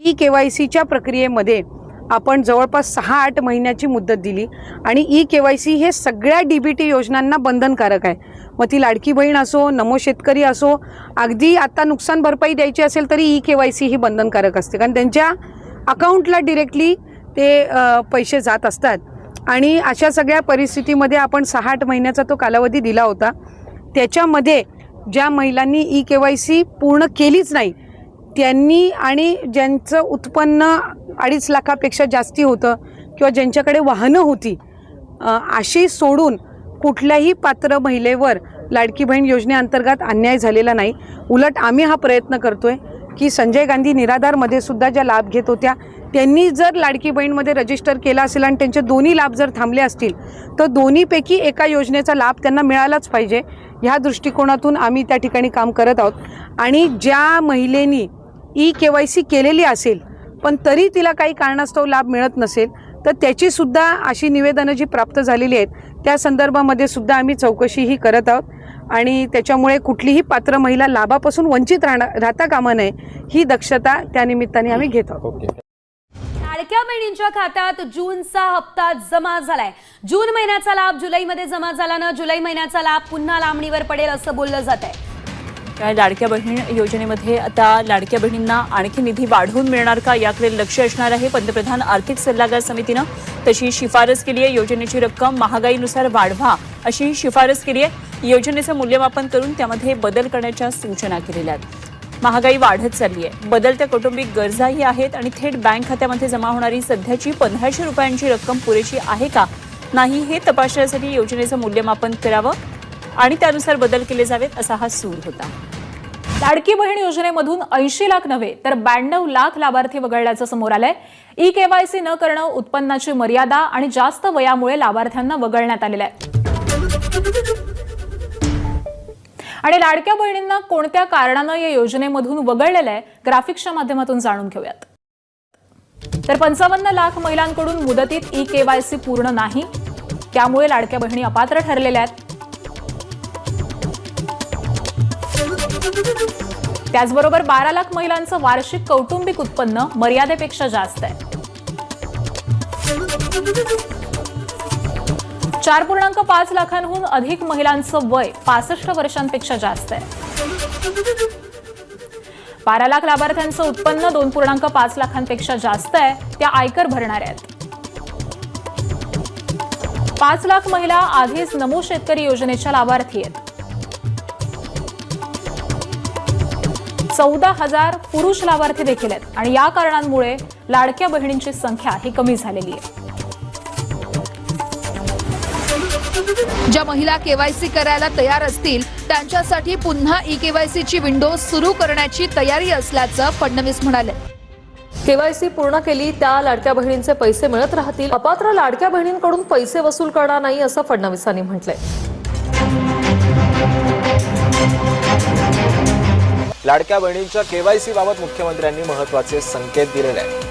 ई-केवायसीच्या प्रक्रियेमध्ये आपण जवळपास 6-8 महिन्याची मुदत दिली आणि ई-केवायसी हे सगळ्या डीबीटी योजनांना बंधनकारक आहे। मग ती लाडकी बहीण असो, नमो शेतकरी असो, अगदी आता नुकसान भरपाई द्यायची असेल तरी ई-केवायसी ही बंधनकारक असते, कारण त्यांच्या अकाउंटला डायरेक्टली ते पैसे जात असतात। आणि अशा सगळ्या परिस्थितीमध्ये आपण 6-8 महिन्याचा तो कालावधी दिला होता। त्याच्यामध्ये ज्या महिलांनी ई-केवायसी पूर्ण केलीच नाही त्यांनी आणि ज्यांचं उत्पन्न 2.5 लाखापेक्षा जास्ती होतं किंवा ज्यांच्याकडे वाहनं होती अशी सोडून कुठल्याही पात्र महिलेवर लाडकी बहीण योजनेअंतर्गत अन्याय झालेला नाही। उलट आम्ही हा प्रयत्न करतोय की संजय गांधी निराधारमध्ये सुद्धा ज्या लाभ घेत होत्या त्यांनी जर लाडकी बहीणमध्ये रजिस्टर केला असेल आणि त्यांचे दोन्ही लाभ जर थांबले असतील तर दोन्हीपैकी एका योजनेचा लाभ त्यांना मिळालाच पाहिजे। ह्या दृष्टिकोनातून आम्ही त्या ठिकाणी काम करत आहोत। आणि ज्या महिलेनी ई-केवायसी केलेली असेल पण तरी तिला काही कारणास्तव लाभ मिळत नसेल तर त्याची सुद्धा अशी निवेदनं जी प्राप्त झालेली आहेत त्या संदर्भामध्ये सुद्धा आम्ही चौकशीही करत आहोत आणि त्याच्यामुळे कुठलीही पात्र महिला लाभापासून वंचित राहता कामा नये ही दक्षता त्या निमित्ताने आम्ही घेत आहोत। लाडक्या बहिणींच्या खात्यात जूनचा हप्ता जमा झालाय। जून महिन्याचा लाभ जुलैमध्ये जमा झाल्यानं जुलै महिन्याचा लाभ पुन्हा लांबणीवर पडेल असं बोललं जात आहे। त्या लाडक्या बहीण योजनेमध्ये आता लाडक्या बहिणींना आणखी निधी वाढवून मिळणार का याकडे लक्ष असणार आहे। पंतप्रधान आर्थिक सल्लागार समितीनं तशी शिफारस केली आहे। योजनेची रक्कम महागाईनुसार वाढवा अशी शिफारस केली आहे। योजनेचं मूल्यमापन करून त्यामध्ये बदल करण्याच्या सूचना केलेल्या आहेत। महागाई वाढत चालली आहे, बदलत्या कौटुंबिक गरजाही आहेत आणि थेट बँक खात्यामध्ये जमा होणारी सध्याची 1500 रुपयांची रक्कम पुरेशी आहे का नाही हे तपासण्यासाठी योजनेचं मूल्यमापन करावं आणि त्यानुसार बदल केले जावेत असा हा सूर होता। लाडकी बहीण योजनेमधून 80 लाख नव्हे तर 92 लाख लाभार्थी वगळल्याचं समोर आलंय। ई-केवायसी न करणं, उत्पन्नाची मर्यादा आणि जास्त वयामुळे लाभार्थ्यांना वगळण्यात आलेलं आहे। आणि लाडक्या बहिणींना कोणत्या कारणानं या योजनेमधून वगळलेलं आहे ग्राफिक्सच्या माध्यमातून जाणून घेऊयात। तर 55 लाख महिलांकडून मुदतीत ई-केवायसी पूर्ण नाही, त्यामुळे लाडक्या बहिणी अपात्र ठरलेल्या आहेत। त्याचबरोबर 12 लाख महिलांचं वार्षिक कौटुंबिक उत्पन्न मर्यादेपेक्षा जास्त आहे। 4.5 लाखांहून अधिक महिलांचं वय 65 वर्षांपेक्षा जास्त आहे। 12 लाख लाभार्थ्यांचं उत्पन्न 2.5 लाखांपेक्षा जास्त आहे, त्या आयकर भरणाऱ्या आहेत। 5 लाख महिला आधीच नमो शेतकरी योजनेच्या लाभार्थी आहेत। 14,000 पुरुष लाभार्थी देखील आहेत आणि या कारणांमुळे लाडक्या बहिणींची संख्या ही कमी झालेली आहे। ज्या महिला केवायसी करायला तयार असतील त्यांच्यासाठी पुन्हा ई-केवायसीची विंडो सुरू करण्याची तयारी असल्याचं फडणवीस म्हणाले। केवायसी पूर्ण केली त्या लाडक्या बहिणींचे पैसे मिळत राहतील, अपात्र लाडक्या बहिणींकडून पैसे वसूल करणार नाही असं फडणवीसांनी म्हटलंय। लाडक्या बहिणींच्या केवायसी बाबत मुख्यमंत्र्यांनी महत्त्वाचे संकेत दिलेले आहेत।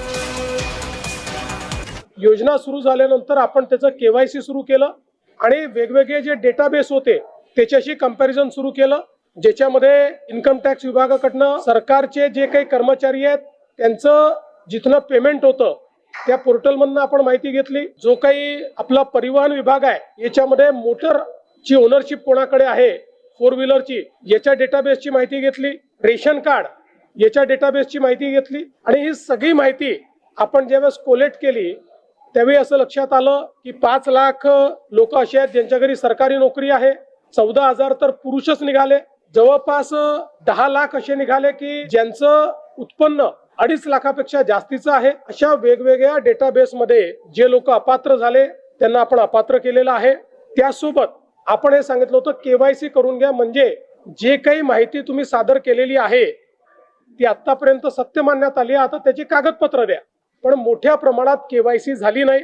योजना सुरू झाल्यानंतर आपण त्याचं केवायसी सुरू केलं आणि वेगवेगळे जे डेटाबेस होते त्याच्याशी कंपॅरिझन सुरू केलं, ज्याच्यामध्ये इन्कम टॅक्स विभागाकडनं सरकारचे जे काही कर्मचारी आहेत त्यांचं जिथनं पेमेंट होतं त्या पोर्टलमधनं आपण माहिती घेतली। जो काही आपला परिवहन विभाग आहे याच्यामध्ये मोटरची ओनरशिप कोणाकडे आहे, 4 व्हीलरची, याच्या डेटाबेसची माहिती घेतली। रेशन कार्ड याच्या डेटाबेसची माहिती घेतली आणि ही सगळी माहिती आपण ज्यावेळेस कोलेक्ट केली त्यावेळी असं लक्षात आलं की 5 लाख लोक असे आहेत ज्यांच्या घरी सरकारी नोकरी आहे। 14,000 तर पुरुषच निघाले। जवळपास 10 लाख असे निघाले की ज्यांचं उत्पन्न 2.5 लाखापेक्षा जास्तीचं आहे। अशा वेगवेगळ्या डेटाबेसमध्ये जे लोक अपात्र झाले त्यांना आपण अपात्र केलेलं आहे। त्यासोबत आपण हे सांगितलं होतं केवायसी करून घ्या, म्हणजे जे काही माहिती तुम्ही सादर केलेली आहे ती आतापर्यंत सत्य मानण्यात आली, आता त्याची कागदपत्र द्या। पण मोठ्या प्रमाणात केवायसी झाली नाही।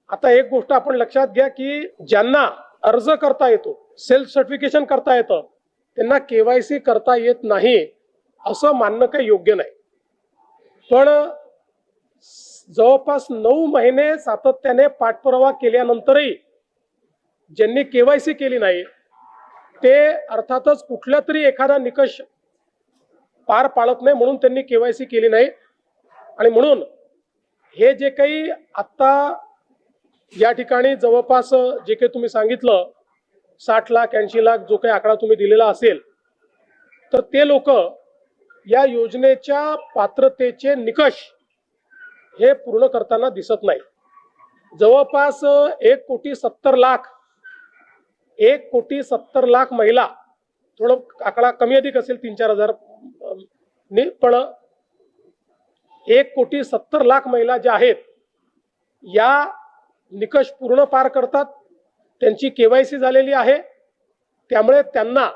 आता एक गोष्ट आपण लक्षात घ्या की ज्यांना अर्ज करता येतो, सेल्फ सर्टिफिकेशन करता येतं, त्यांना केवायसी करता येत नाही असं मानणं काही योग्य नाही। पण जवळपास 9 महिने सातत्याने पाठपुरावा केल्यानंतरही ज्यांनी केवायसी केली नाही ते अर्थातच कुठला तरी एखादा निकष पार पाडत नाही, म्हणून त्यांनी केवायसी केली नाही। आणि म्हणून हे जे काही आत्ता या ठिकाणी जवळपास जे काही तुम्ही सांगितलं 60 लाख 80 लाख जो काही आकडा तुम्ही दिलेला असेल, तर ते लोक या योजनेच्या पात्रतेचे निकष हे पूर्ण करताना दिसत नाही. जवळपास 1,70,00,000 महिला, थोडं आकडा कमी अधिक असेल 3-4 हजार, पण 1,70,00,000 महिला ज्या आहेत या निकष पूर्ण पार करतात. त्यांची KYC झालेली आहे, त्यामुळे त्यांना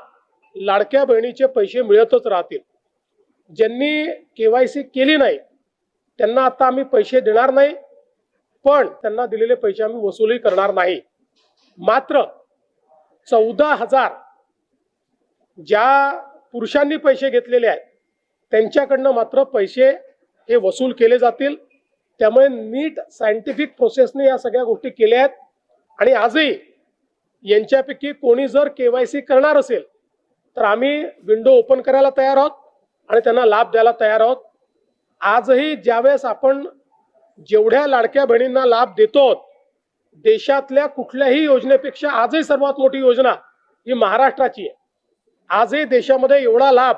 लाडक्या बहिणीचे पैसे मिळतच राहतील. ज्यांनी KYC केली नाही त्यांना आता आम्ही पैसे देणार नाही, पण त्यांना दिलेले पैसे आम्ही वसूलही करणार नाही. मात्र 14,000 ज्या पुरुषांनी पैसे घेतलेले आहेत त्यांच्याकडनं मात्र पैसे हे वसूल केले जातील. त्यामुळे नीट सायंटिफिक प्रोसेसने या सगळ्या गोष्टी केल्या आहेत. आणि आजही यांच्यापैकी कोणी जर KYC करणार असेल तर आम्ही विंडो ओपन करायला तयार आहोत आणि त्यांना लाभ द्यायला तयार आहोत. आजही ज्यावेळेस आपण जेवढ्या लाडक्या बहिणींना लाभ देतो, देशातल्या कुठल्याही योजनेपेक्षा आजही सर्वात मोठी योजना ही महाराष्ट्राची आहे. आजही देशामध्ये एवढा लाभ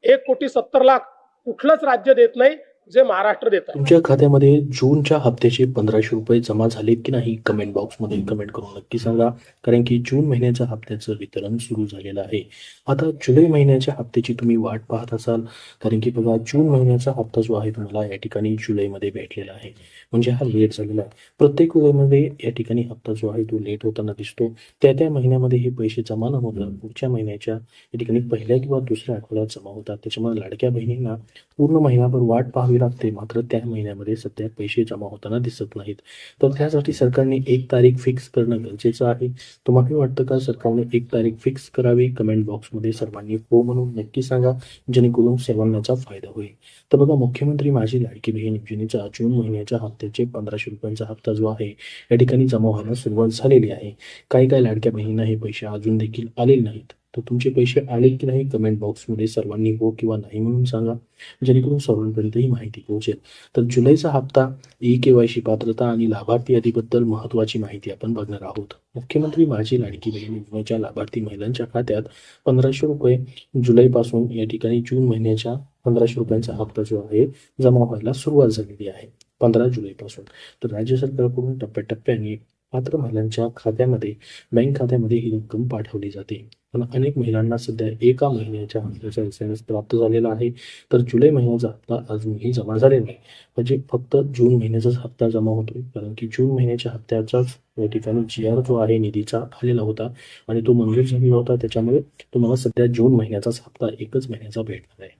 1,70,00,000 कुठलंच राज्य देत नाही जे महाराष्ट्र देत आहे. तुमच्या खात्यामध्ये जूनच्या हप्त्याचे 1,500 रुपये जमा झालेत की नाही कमेंट बॉक्समध्ये कमेंट करून नक्की सांगा, कारण की जून महिन्याच्या हप्त्याचं वितरण सुरू झालेलं आहे. आता जुलै महिन्याच्या हप्त्याची तुम्ही वाट पाहत असाल, कारण की बघा जून महिन्याचा हप्ता जो आहे तुम्हाला या ठिकाणी जुलैमध्ये भेटलेला आहे, म्हणजे हा लेट झालेला आहे. प्रत्येक वेळेमध्ये या ठिकाणी हप्ता जो आहे तो लेट होताना दिसतो. त्या महिन्यामध्ये हे पैसे जमा न होता पुढच्या महिन्याच्या या ठिकाणी पहिल्या किंवा दुसऱ्या आठवड्यात जमा होतात. त्याच्यामुळे लाडक्या बहिणींना पूर्ण महिनाभर वाट पाहावी लागते, मात्र त्या महिन्यामध्ये सध्या पैसे जमा होताना दिसत नाहीत. तर त्यासाठी सरकारने 1 तारीख फिक्स करणं गरजेचं आहे. तुम्हाला वाटतं का सरकारने 1 तारीख फिक्स करावी? कमेंट बॉक्समध्ये सर्वांनी हो म्हणून नक्की सांगा, जेणेकरून सर्वांना फायदा होईल. तर बघा, मुख्यमंत्री माझी लाडकी बहीण योजनेचा जून महिन्याच्या हप्त्याचे 1,500 रुपयांचा हप्ता जो आहे या ठिकाणी जमा व्हायला सुरुवात झालेली आहे. काही लाडक्या बहिणींना हे पैसे अजून देखील आलेले नाहीत. तर तुमचे पैसे आले की नाही कमेंट बॉक्समध्ये सर्वांनी हो किंवा नाही म्हणून सांगा, जेणेकरून सर्वांपर्यंत ही माहिती पोहोचेल. तर जुलैचा हप्ता, KYC पात्रता आणि लाभार्थी यादीबद्दल महत्त्वाची माहिती आपण बघणार आहोत. मुख्यमंत्री माझी लाडकी बहीण योजनेच्या लाभार्थी महिलांच्या खात्यात 1,500 रुपये जुलैपासून या ठिकाणी जून महिन्याच्या 1,500 रुपयांचा हप्ता जो आहे जमा व्हायला सुरुवात झालेली आहे 15 जुलैपासून. तर राज्य सरकारकडून टप्प्याटप्प्याने पात्र महिलांच्या खात्यामध्ये, बँक खात्यामध्ये ही रक्कम पाठवली जाते. पण अनेक महिलांना सध्या एका महिन्याच्या हप्त्याचा SMS प्राप्त झालेला आहे. तर जुलै महिन्याचा हप्ता अजूनही जमा झालेला नाही, म्हणजे फक्त जून महिन्याचाच हप्ता जमा होतोय, कारण की जून महिन्याच्या हप्त्याचाच या ठिकाणी GR जो आहे निधीचा आलेला होता आणि तो मंजूर झालेला होता. त्याच्यामुळे तुम्हाला सध्या जून महिन्याचाच हप्ता एकच महिन्याचा भेटणार आहे.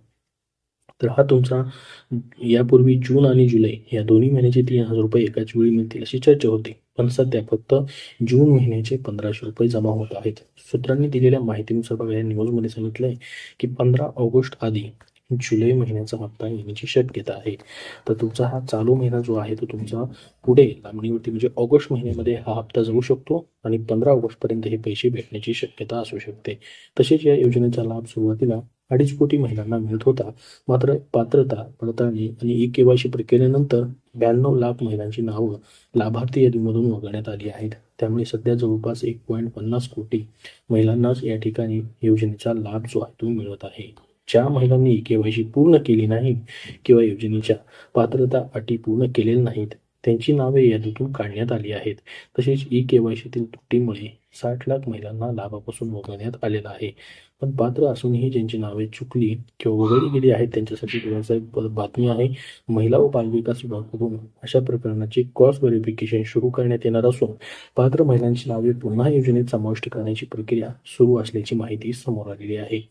तर हा तुमचा यापूर्वी जून आणि जुलै या दोन्ही महिन्याचे 3,000 रुपये एकाच वेळी मिळतील अशी चर्चा होती, पण सध्या फक्त जून महिन्याचे 1,500 रुपये जमा होत आहेत. सूत्रांनी दिलेल्या माहितीनुसार बघा, या न्यूजमध्ये सांगितलंय की 15 ऑगस्ट आधी जुलै महिन्याचा हप्ता येण्याची शक्यता आहे. तर तुमचा हा चालू महिना जो आहे तो तुमचा पुढे लांबणीवरती, म्हणजे ऑगस्ट महिन्यामध्ये हा हप्ता जाऊ शकतो आणि 15 ऑगस्टपर्यंत हे पैसे भेटण्याची शक्यता असू शकते. तसेच या योजनेचा लाभ सुरुवातीला 2.5 कोटी महिलांना मिळत होता, मात्र पात्रता पडताळणी आणि KYC प्रक्रियेनंतर 92 लाख महिलांची नावं लाभार्थी यादीमधून वगळण्यात आली आहेत. त्यामुळे सध्या जवळपास 1.50 कोटी महिलांनाच या ठिकाणी योजनेचा लाभ जो आहे तो मिळत आहे. ज्या महिलांनी KYC पूर्ण केली नाही किंवा योजनेच्या पात्रता अटी पूर्ण केलेल्या नाहीत त्यांची नावे यादीतून काढण्यात आली आहेत. तसेच KYCतील त्रुटीमुळे 60 लाख महिलांना लाभापासून वगळण्यात आलेला आहे. पण पात्र असूनही ज्यांची नावे चुकली किंवा वगळली गेली आहेत त्यांच्यासाठी एक बातमी आहे. महिला व बालविकास विभागाकडून अशा प्रकरणाचे क्रॉस व्हेरिफिकेशन सुरू करण्यात येणार असून पात्र महिलांची नावे पुन्हा योजनेत समाविष्ट करण्याची प्रक्रिया सुरू असल्याची माहिती समोर आलेली आहे.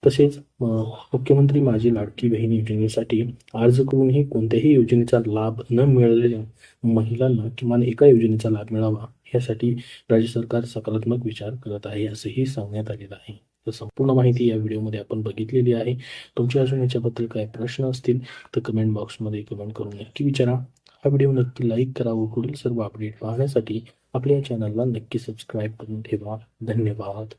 तसेच मुख्यमंत्री माझी लाडकी बहीण योजनेसाठी अर्ज करूनही कोणत्याही योजनेचा लाभ न मिळालेल्या महिलांना किमान एका योजनेचा लाभ मिळावा यासाठी राज्य सरकार सकारात्मक विचार करत आहे असंही सांगण्यात आलेलं आहे. तर संपूर्ण माहिती या व्हिडिओमध्ये आपण बघितलेली आहे. तुमच्या अजून याच्याबद्दल काय प्रश्न असतील तर कमेंट बॉक्समध्ये कमेंट करून नक्की विचारा. हा व्हिडिओ नक्की लाईक करा व पुढील सर्व अपडेट पाहण्यासाठी आपल्या चॅनलला नक्की सबस्क्राईब करून ठेवा. धन्यवाद.